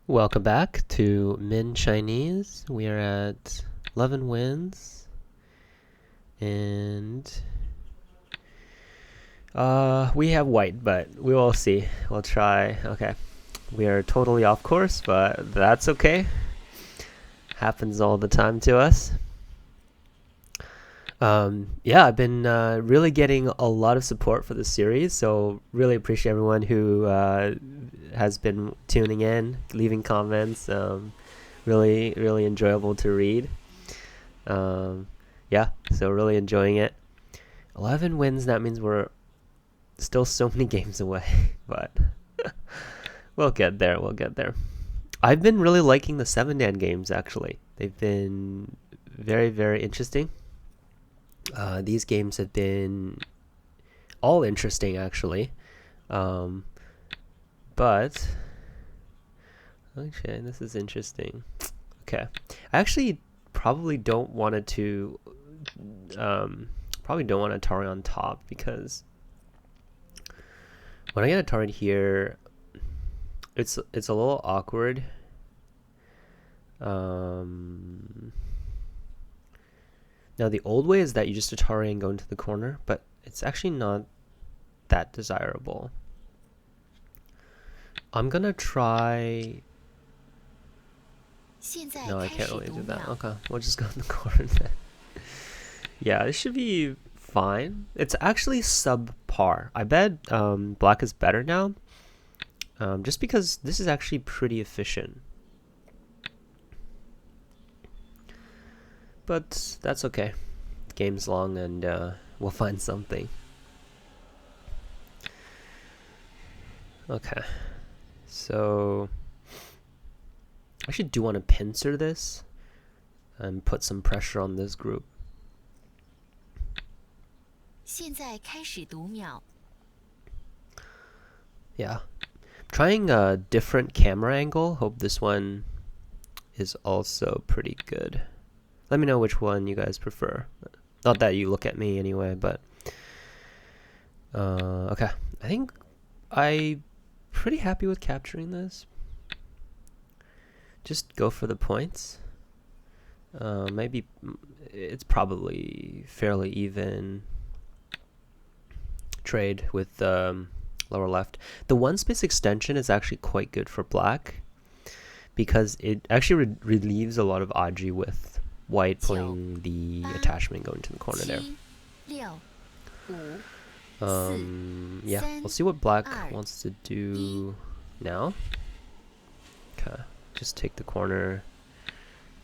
Welcome back to Min Chinese. We are at 11 wins. And we have white, but we will see. We'll try. Okay. We are totally off course, but that's okay. Happens all the time to us. Yeah, I've been really getting a lot of support for the series, so really appreciate everyone who has been tuning in, leaving comments. Really enjoyable to read. Yeah, so really enjoying it. 11 wins, that means we're still so many games away, but we'll get there. I've been really liking the 7-Dan games, actually. They've been very interesting. These games have been all interesting, actually. But okay, this is interesting. Okay, I actually probably don't want to Atari on top, because when I get Atari here, it's a little awkward. Now the old way is that you just Atari and go into the corner, but it's actually not that desirable. I'm gonna try. No, I can't really do that. Okay, we'll just go in the corner then. Yeah, this should be fine. It's actually subpar. I bet black is better now, just because this is actually pretty efficient. But that's okay. The game's long, and we'll find something. Okay, so I actually do want to pincer this and put some pressure on this group. Yeah, trying a different camera angle. Hope this one is also pretty good. Let me know which one you guys prefer. Not that you look at me anyway, but okay. I think I'm pretty happy with capturing this. Just go for the points. Maybe it's probably fairly even trade with lower left. The one space extension is actually quite good for black, because it actually relieves a lot of Aji with white playing the attachment going to the corner there. Yeah, we'll see what black wants to do now. Okay, just take the corner.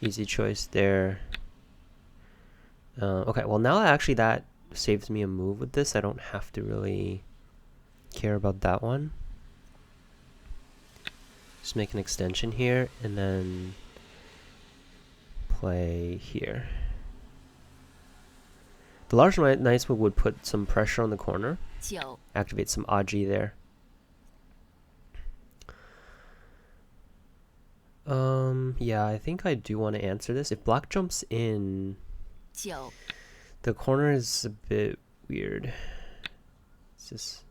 Easy choice there. Okay, well now actually that saves me a move with this. I don't have to really care about that one. Just make an extension here and then play here. The large knights would put some pressure on the corner. Activate some Aji there. Yeah, I think I do want to answer this. If black jumps in, the corner is a bit weird. It's just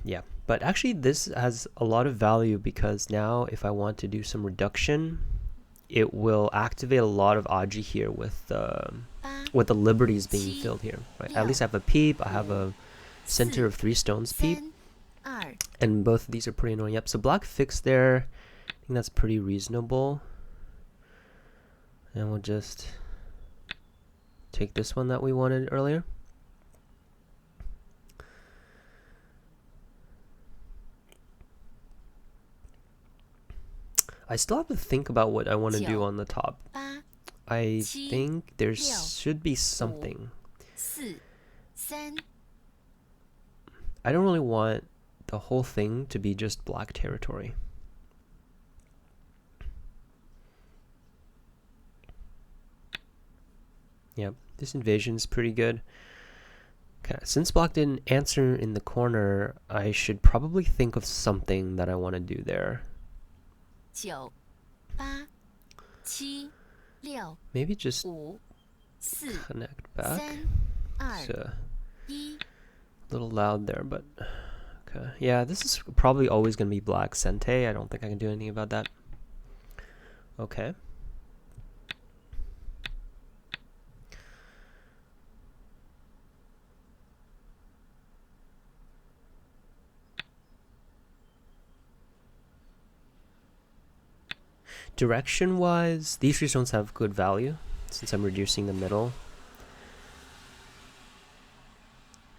yeah, but actually this has a lot of value, because now if I want to do some reduction, it will activate a lot of Aji here with the liberties being filled here, right? At least I have a peep, I have a center of 3 stones peep, and both of these are pretty annoying. Yep, so black fixed there. I think that's pretty reasonable. And we'll just take this one that we wanted earlier. I still have to think about what I want to do on the top. I think there should be something. I don't really want the whole thing to be just black territory. Yep, this invasion's pretty good. Okay, since black didn't answer in the corner, I should probably think of something that I want to do there. Maybe just connect back. It's a little loud there, but okay. Okay. Yeah, this is probably always going to be black Sente. I don't think I can do anything about that. Okay. Direction-wise, these three stones have good value since I'm reducing the middle.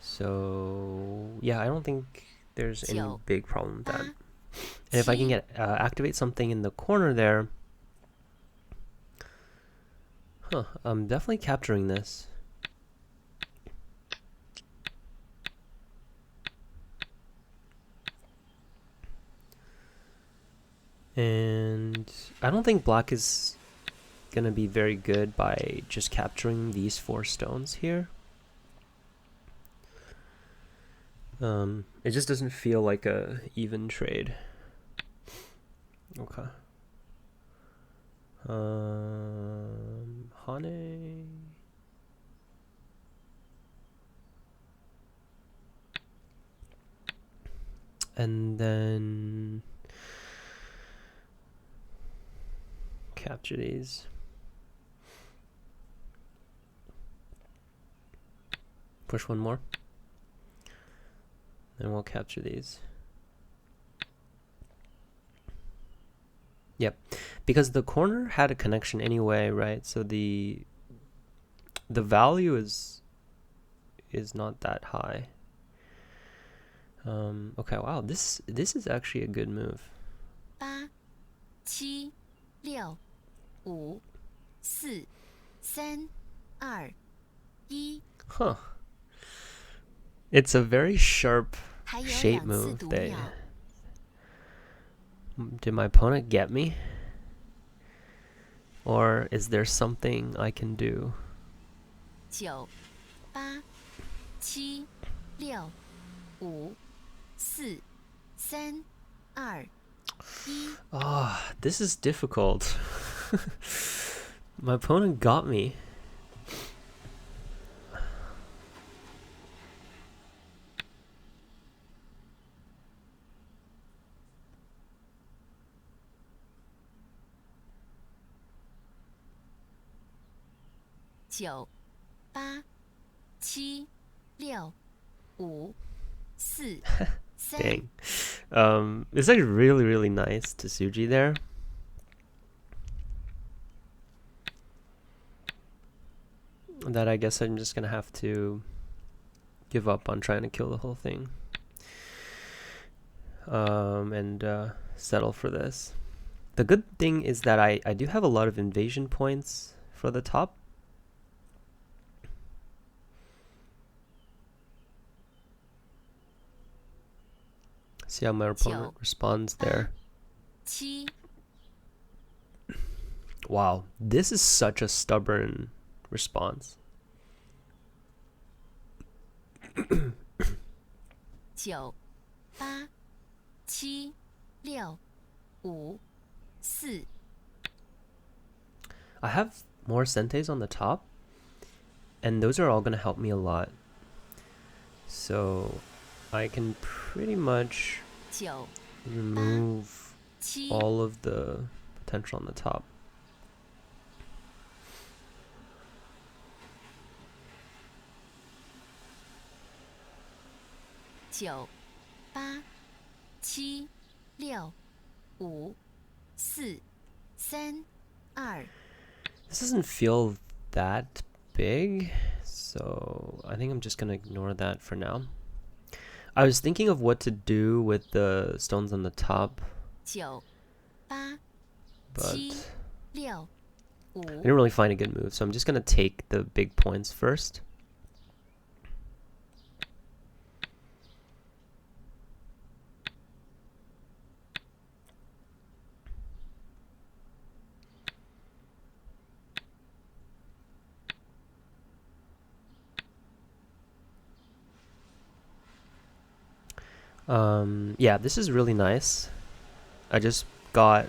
So yeah, I don't think there's any big problem with that. And if I can get activate something in the corner there, I'm definitely capturing this. And I don't think black is gonna be very good by just capturing these 4 stones here. It just doesn't feel like a even trade. Okay. Hane. And then capture these. Push one more. And we'll capture these. Yep. Because the corner had a connection anyway, right? So the value is not that high. Okay, wow, this is actually a good move. 8 7 6 5 4 3 2 1 Huh. It's a very sharp shape move. Did my opponent get me? Or is there something I can do? 9 8 7 6 5 4 3 2 1 Ah, this is difficult. My opponent got me. Dang. It's like really, really nice to Tsuji there. That I guess I'm just gonna have to give up on trying to kill the whole thing. And settle for this. The good thing is that I do have a lot of invasion points for the top. See how my opponent responds there. Wow, this is such a stubborn response. 9 8 7 6 5 4 I have more Sentes on the top, and those are all going to help me a lot. So I can pretty much remove all of the potential on the top. 9 8 7 6 5 4 3 2 This doesn't feel that big, so I think I'm just gonna ignore that for now. I was thinking of what to do with the stones on the top, 9 8 but 7 6 I didn't really find a good move, so I'm just gonna take the big points first. Yeah, this is really nice. I just got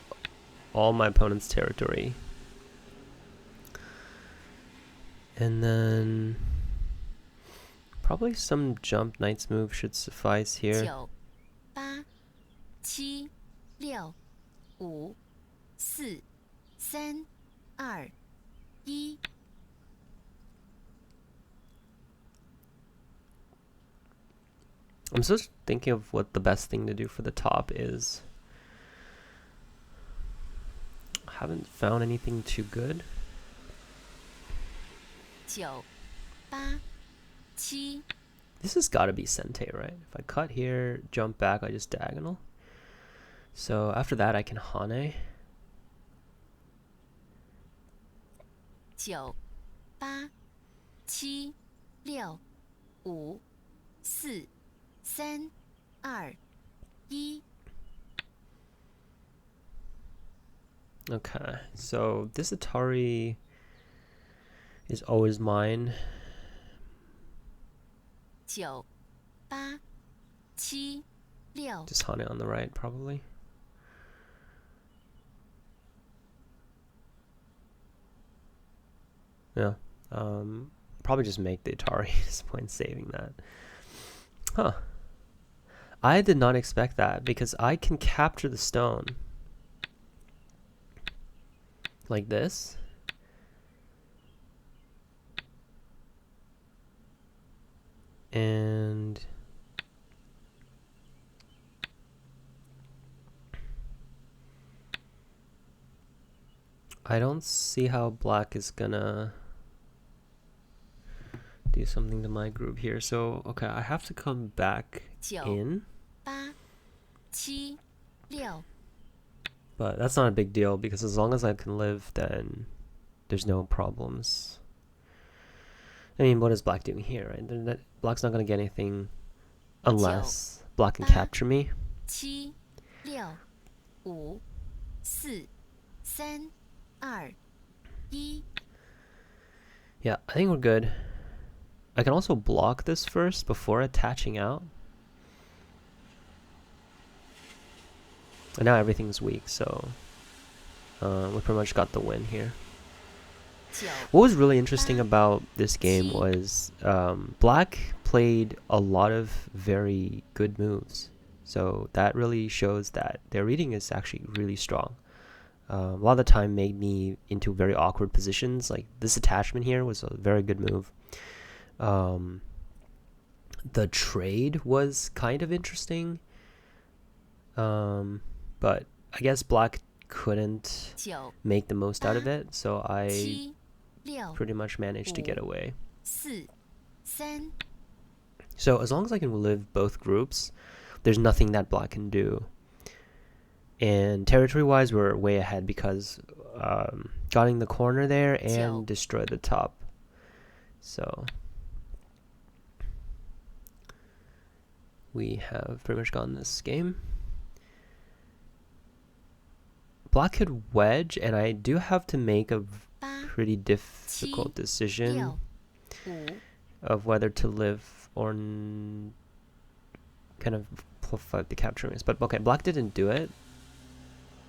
all my opponent's territory. And then probably some jump knight's move should suffice here. 9 7、6、5、4、3、2、1。I'm just thinking of what the best thing to do for the top is. I haven't found anything too good. 9、8、7。 This has got to be Sente, right? If I cut here, jump back, I just diagonal. So after that, I can Hane. 9、8、7、6、5、4、3、2、1。 Okay, so this Atari is always mine. 9、8、7、6。 Just Hane on the right, probably. Yeah, probably just make the Atari. There's no point saving that. Huh. I did not expect that because I can capture the stone. Like this. And I don't see how black is gonna do something to my group here. So, okay, I have to come back 9、 in. 8、7、6。 But that's not a big deal because as long as I can live, then there's no problems. I mean, what is black doing here, right? Black's not going to get anything unless black can capture me. 7、6、5、4、3、2、1。 Yeah, I think we're good. I can also block this first before attaching out. And now everything's weak, so we pretty much got the win here. 9、 What was really interesting about this game was black played a lot of very good moves. So that really shows that their reading is actually really strong. A lot of the time made me into very awkward positions. Like this attachment here was a very good move. The trade was kind of interesting. But I guess black couldn't 9、 make the most out of it, so I 7、6、 pretty much managed to get away. 4、3。 So as long as I can live both groups, there's nothing that black can do. And territory-wise, we're way ahead because got in the corner there and destroyed the top. So we have pretty much gotten this game. Black could wedge, and I do have to make a pretty difficult decision of whether to live or kind of fight the capture miss. But okay, black didn't do it.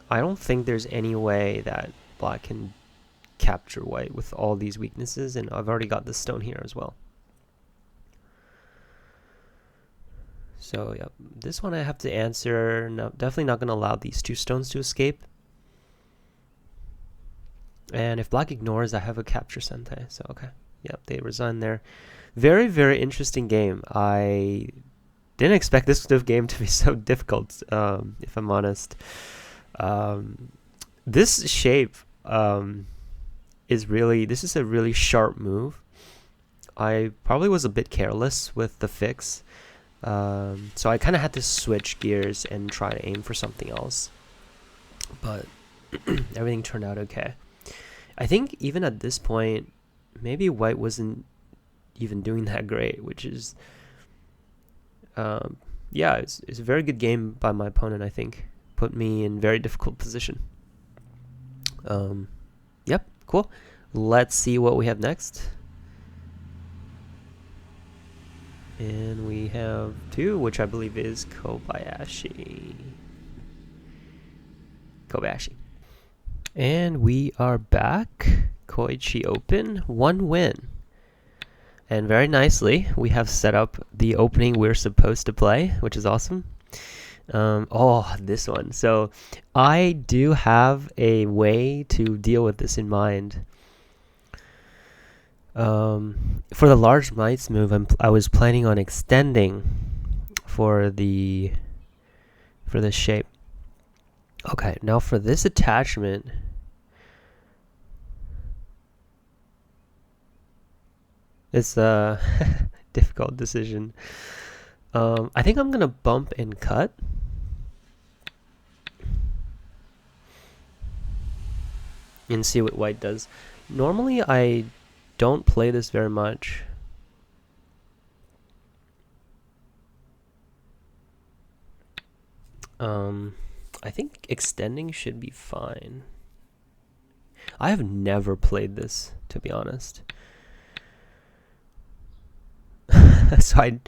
I don't think there's any way that black can capture white with all these weaknesses, and I've already got this stone here as well. So yeah, this one I have to answer. No, definitely not going to allow these two stones to escape. And if black ignores, I have a capture Sente. So okay, yep, they resign there. Very, very interesting game. I didn't expect this sort of game to be so difficult, if I'm honest. This shape is a really sharp move. I probably was a bit careless with the fix. So I kind of had to switch gears and try to aim for something else. But everything turned out okay. I think even at this point, maybe white wasn't even doing that great, which is, yeah, it's a very good game by my opponent, I think. Put me in very difficult position. Yep, cool. Let's see what we have next. And we have 2, which I believe is Kobayashi. And we are back. Koichi Open, 1 win. And very nicely, we have set up the opening we're supposed to play, which is awesome. Oh, this one. So I do have a way to deal with this in mind. For the large knights move, I was planning on extending for the shape. Okay, now for this attachment, it's a difficult decision. I think I'm gonna bump and cut. And see what white does. Normally I don't play this very much. I think extending should be fine. I have never played this, to be honest. So I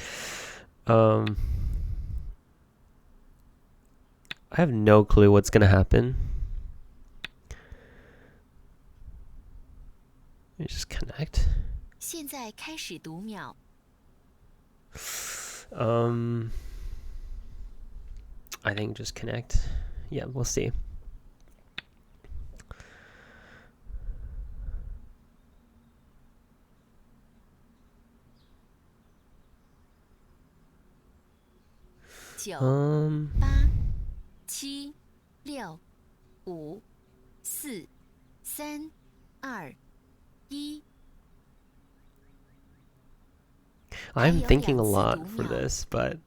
have no clue what's gonna happen. Let me just connect. 现在开始读秒。I think just connect. Yeah, we'll see. $9、8、7、6、5、4、3、2、1。 I'm thinking a lot for this, but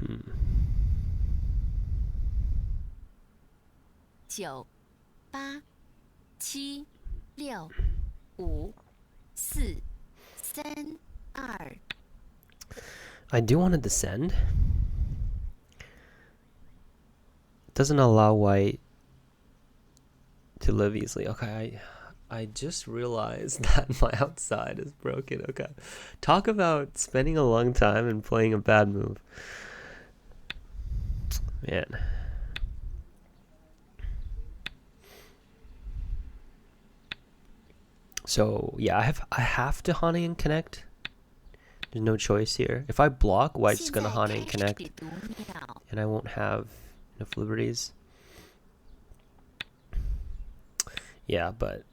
9、8、7、6、5、4、3、2。 I do want to descend. Doesn't allow white to live easily. Okay, I just realized that my outside is broken. Okay. Talk about spending a long time and playing a bad move. Man. So, yeah, I have to Hane and connect. There's no choice here. If I block, white's gonna Hane and connect. And I won't have enough liberties. Yeah, but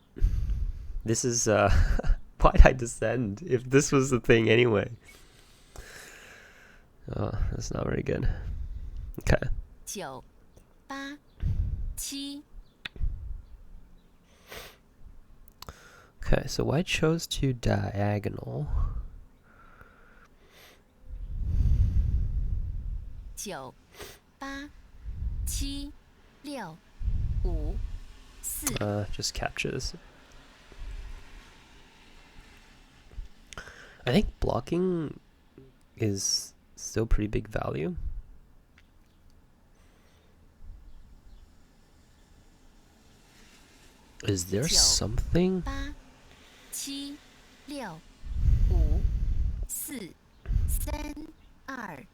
this is why'd I descend if this was the thing anyway? Oh, that's not very good. Okay. 9、8、7。 Okay, so white chose to diagonal. 9、8、7、6、5、4。 Just capture this. I think blocking is still pretty big value. Is there something? 8、7、6、5、4、3、2。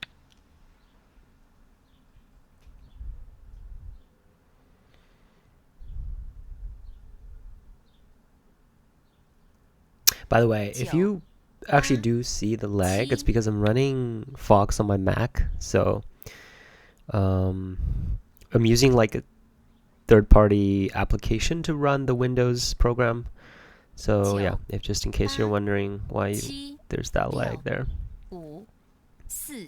By the way, if you actually do see the lag, it's because I'm running Fox on my Mac. So I'm using like a third-party application to run the Windows program. So yeah, if just in case you're wondering why there's that lag there. 5、4。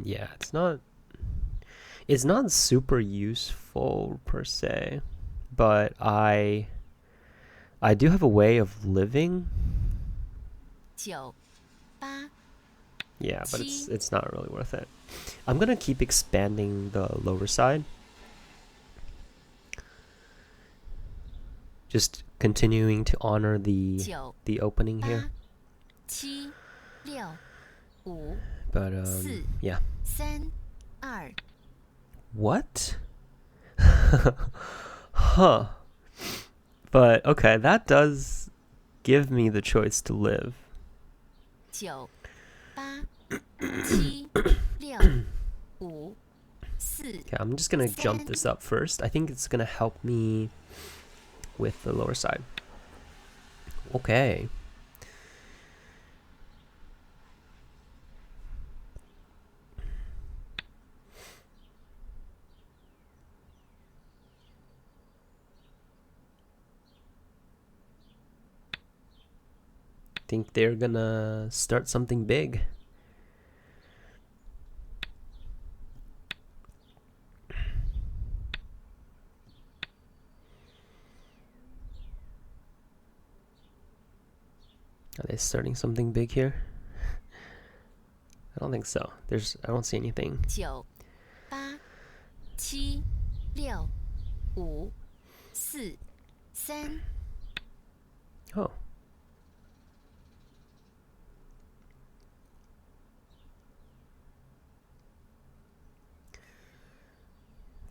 Yeah, it's not super useful per se, but I do have a way of living. 9、8。 Yeah, but it's not really worth it. I'm gonna keep expanding the lower side. Just continuing to honor the opening here. 7、6、5、 But 4、 yeah. 3、2。 What? Huh. But okay, that does give me the choice to live. 9、8、7、6、5、4。 Okay, I'm just gonna jump this up first. I think it's gonna help me with the lower side. Okay. Think they're gonna start something big. Are they starting something big here? I don't think so. I don't see anything. 9、8、7、6、5、4、3、Oh.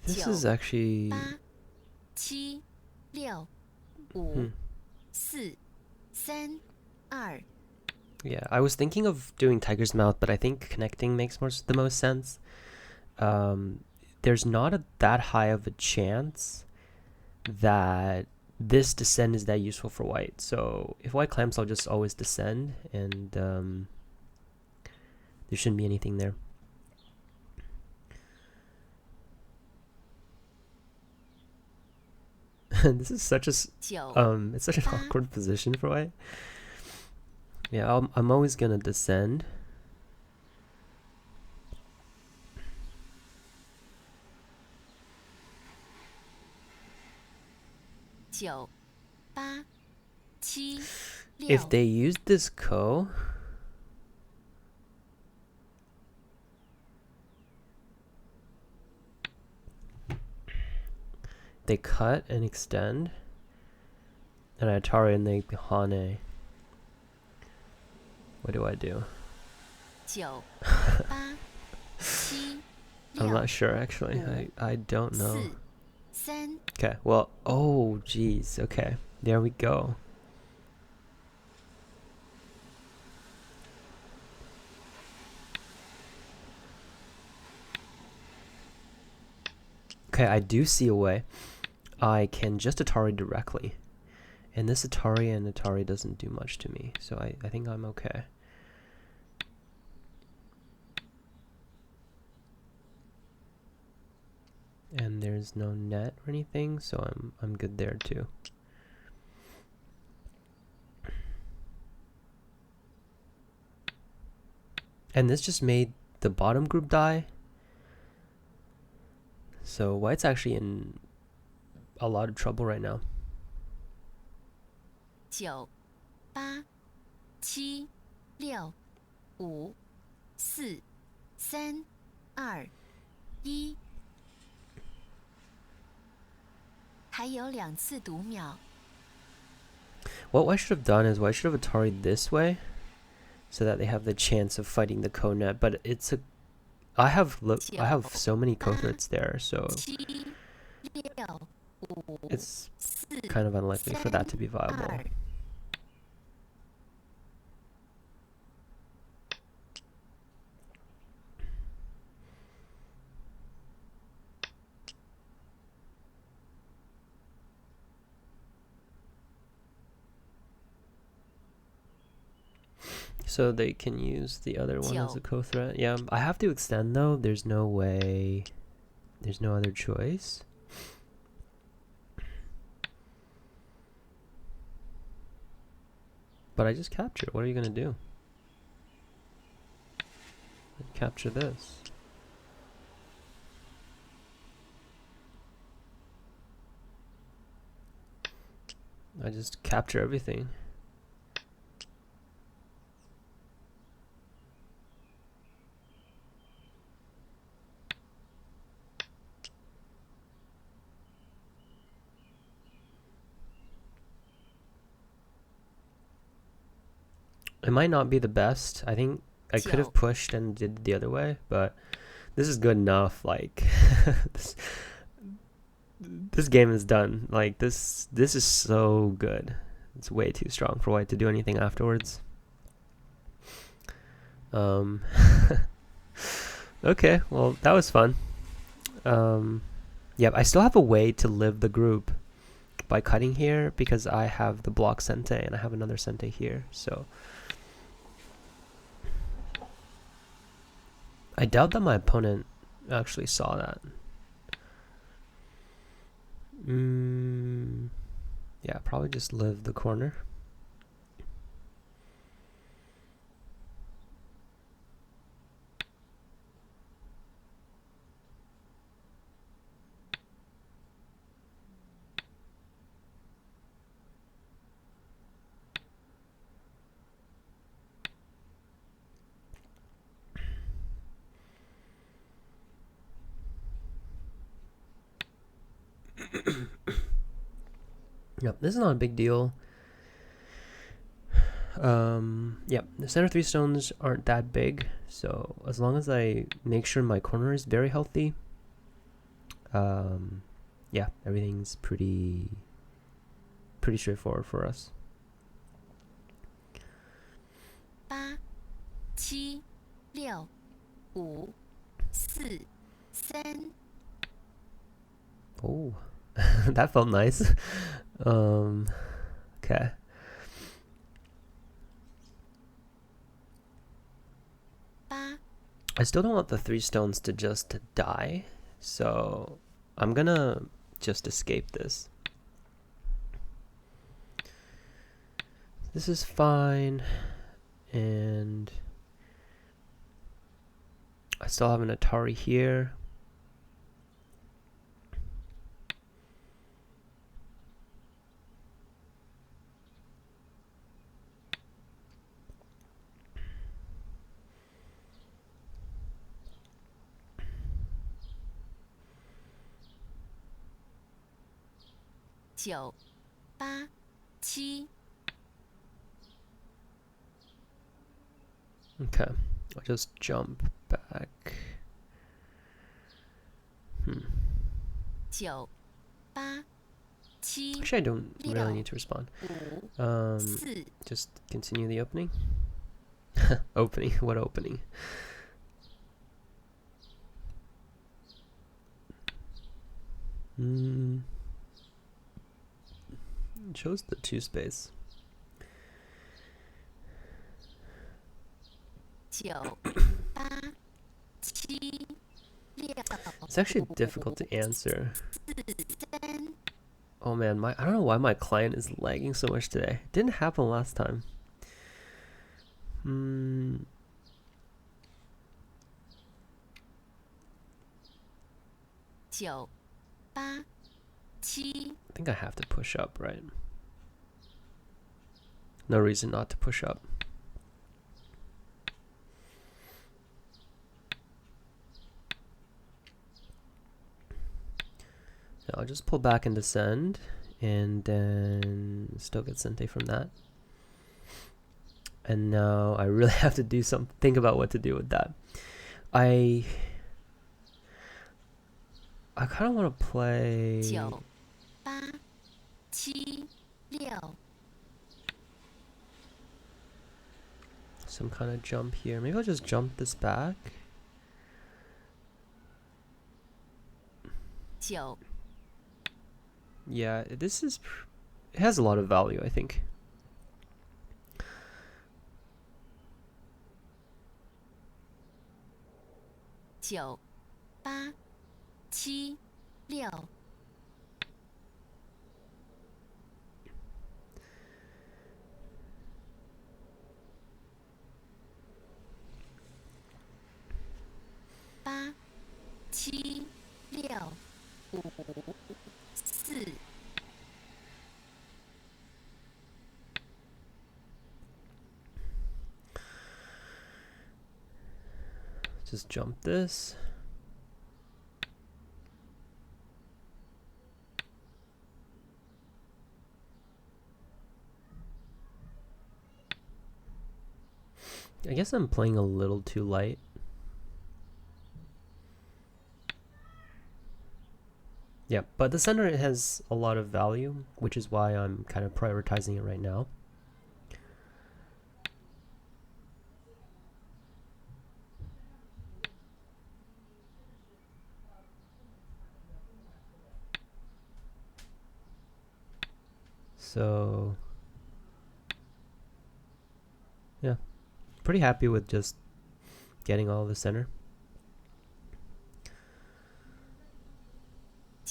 This is actually 8、7、6、5、4、3、2。 Yeah, I was thinking of doing Tiger's Mouth, but I think connecting makes the most sense. There's not that high of a chance that this descend is that useful for white. So if white clamps, I'll just always descend, and there shouldn't be anything there. This is such a it's such an awkward position for white. Yeah, I'm always gonna descend. If they used this ko, they cut and extend, and I Atari and they hane. What do I do? I'm not sure actually. I don't know. Okay, well, oh geez, okay. There we go. Okay, I do see a way. I can just Atari directly. And this Atari doesn't do much to me, so I think I'm okay. And there's no net or anything, so I'm good there too. And this just made the bottom group die. So white's actually in a lot of trouble right now. 9、8、7、6、5、4、3、2、1。还有2次读秒。 What white should have done is white should have Atari'd this way, so that they have the chance of fighting the ko-net. But it's I have so many ko-threats there, so it's kind of unlikely for that to be viable. So they can use the other one as a co-threat. Yeah, I have to extend though. There's no way. There's no other choice. But I just capture. What are you gonna do? Capture this. I just capture everything. It might not be the best. I think I could have pushed and did the other way, but this is good enough. Like this game is done. Like this is so good. It's way too strong for white to do anything afterwards. Okay, well that was fun. Yeah, I still have a way to live the group, by cutting here because I have the block sente and I have another sente here. So I doubt that my opponent actually saw that. Yeah, probably just live the corner. Yep, this is not a big deal. Yep, the center 3 stones aren't that big, so as long as I make sure my corner is very healthy, yeah, everything's pretty straightforward for us. 8、7、6、5、4、3。 Oh, that felt nice. Okay. I still don't want the 3 stones to just die, so I'm gonna just escape this. This is fine, and I still have an Atari here. Nine, 8、7。 Okay, I'll just jump back. 9、8、7。 Actually, I don't really need to respond. 5、4。 Just continue the opening. Opening? What opening? It shows the 2 space. 9、8、7、6。 It's actually difficult to answer. 3。 Oh man, I don't know why my client is lagging so much today. It didn't happen last time. 9、8、7。 I think I have to push up, right? No reason not to push up. So I'll just pull back and descend, and then still get sente from that. And now I really have to think about what to do with that. I kind of want to play 9、8、7、6。 some kind of jump here. Maybe I'll just jump this back. 9。 Yeah, it has a lot of value, I think. 9、8、7、6。 8、7、6、5、4。 Just jump this. I guess I'm playing a little too light. Yeah, but the center has a lot of value, which is why I'm kind of prioritizing it right now. So yeah, pretty happy with just getting all of the center.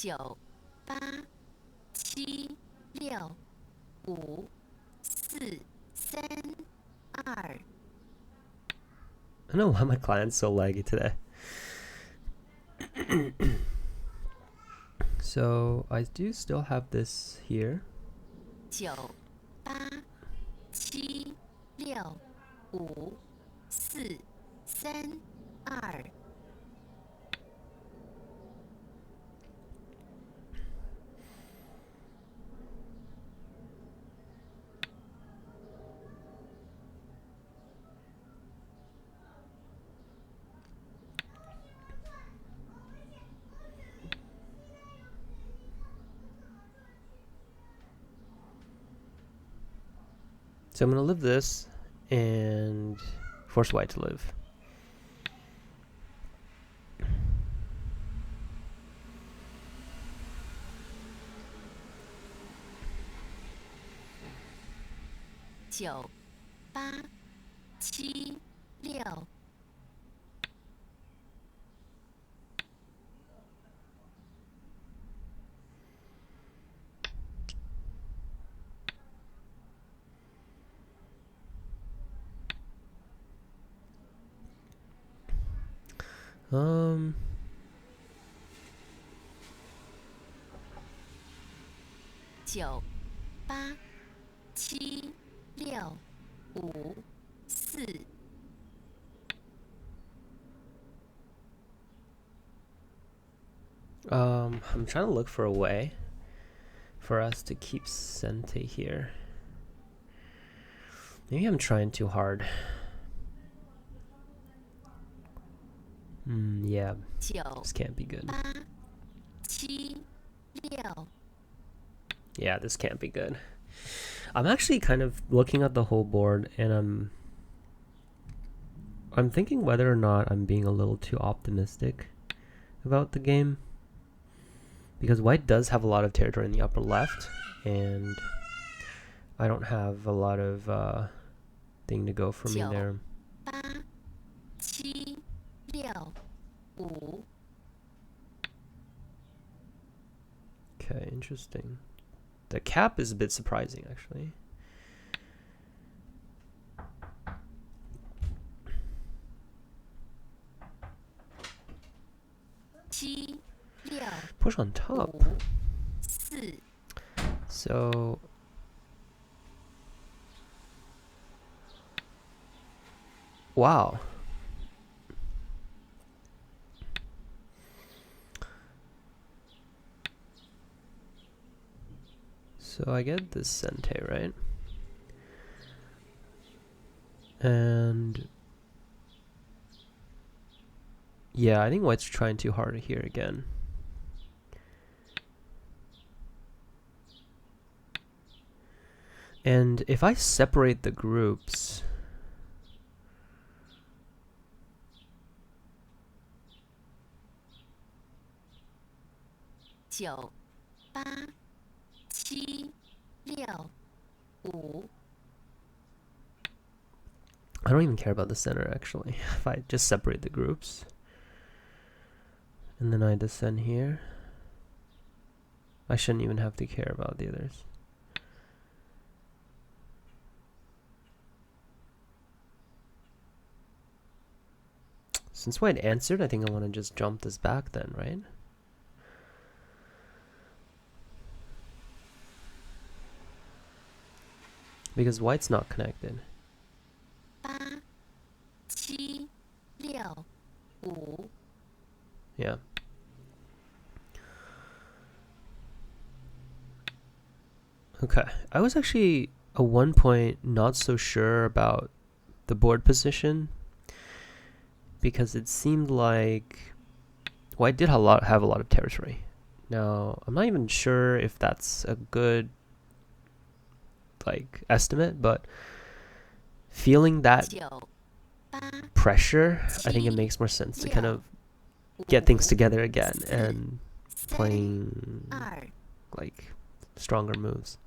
9、8、7、6、5、4、3、2。 I don't know why my client's so laggy today. So I do still have this here. 9、8、7、6、5、4、3、2。 So I'm going to live this and force white to live. ,9、8、7、6。 Um, 9、8、7、6、5、4。 I'm trying to look for a way for us to keep Sente here. Maybe I'm trying too hard. Yeah, 9、 this can't be good. 8、7、6。 Yeah, this can't be good. I'm actually kind of looking at the whole board, and I'm thinking whether or not I'm being a little too optimistic about the game, because white does have a lot of territory in the upper left, and I don't have a lot of thing to go for me there. 8、7、6、5。 Okay, interesting. The cap is a bit surprising, actually. Push on top. 4。 So wow. So I get this Sente, right? And yeah, I think white's trying too hard here again. And if I separate the groups, 9、8、7、6、5。 I don't even care about the center, actually. If I just separate the groups, and then I descend here, I shouldn't even have to care about the others. Since white answered, I think I want to just jump this back then, right? Because white's not connected. 8、7、6、5。 Yeah. Okay. I was actually at one point not so sure about the board position, because it seemed like white did have a lot of territory. Now, I'm not even sure if that's a good estimate, but feeling that 9、8、 pressure, I think it makes more sense to kind of get things together again and playing 2。 like stronger moves.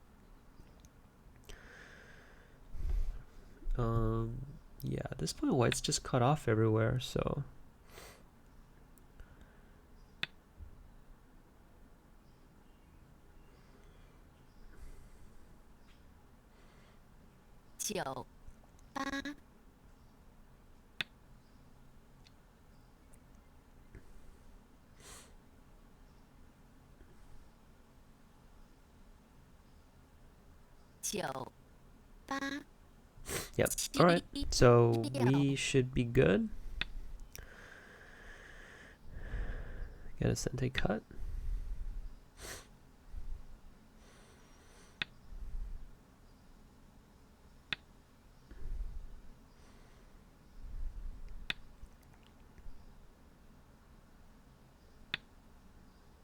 Yeah, at this point white's just cut off everywhere, so 9、8、9、8、yep. 7、All right, so 6、we should be good. Get a sente cut.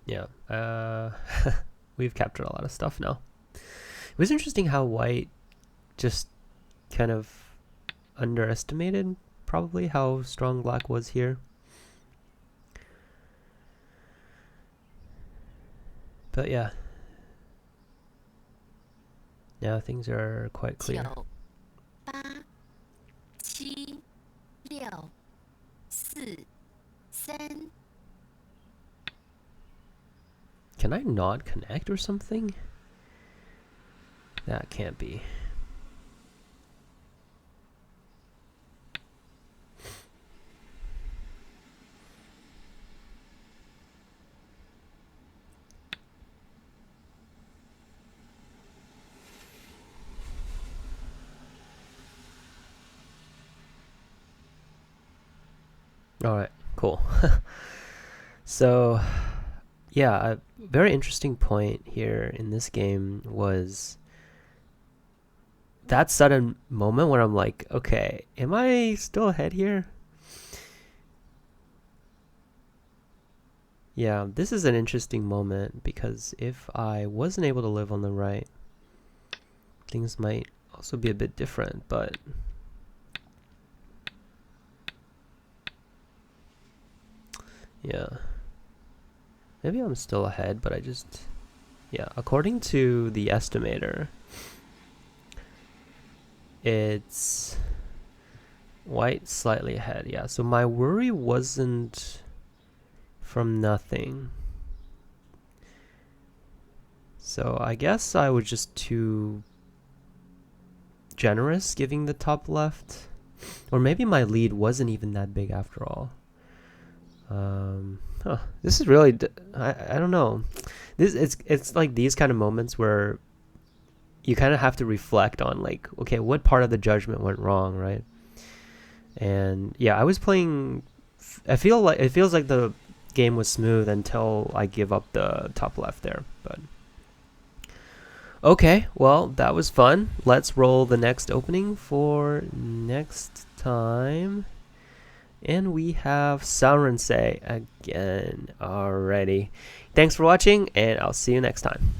Yeah, we've captured a lot of stuff now. It was interesting how white just kind of underestimated probably how strong black was here. But yeah, now things are quite clear. 9、8、7、6、4、3。 Can I not connect or something? That can't be. All right, cool. So, yeah, a very interesting point here in this game was that sudden moment where I'm like, okay, am I still ahead here? Yeah, this is an interesting moment because if I wasn't able to live on the right, things might also be a bit different, but yeah. Maybe I'm still ahead, but yeah, according to the estimator, it's white slightly ahead. Yeah, so my worry wasn't from nothing. So I guess I was just too generous giving the top left. Or maybe my lead wasn't even that big after all. This is really, I don't know. It's like these kind of moments where you kind of have to reflect on like, okay, what part of the judgment went wrong, right? And yeah, I was playing. It feels like the game was smooth until I give up the top left there. But okay, well that was fun. Let's roll the next opening for next time. And we have Sauronse again. Alrighty. Thanks for watching, and I'll see you next time.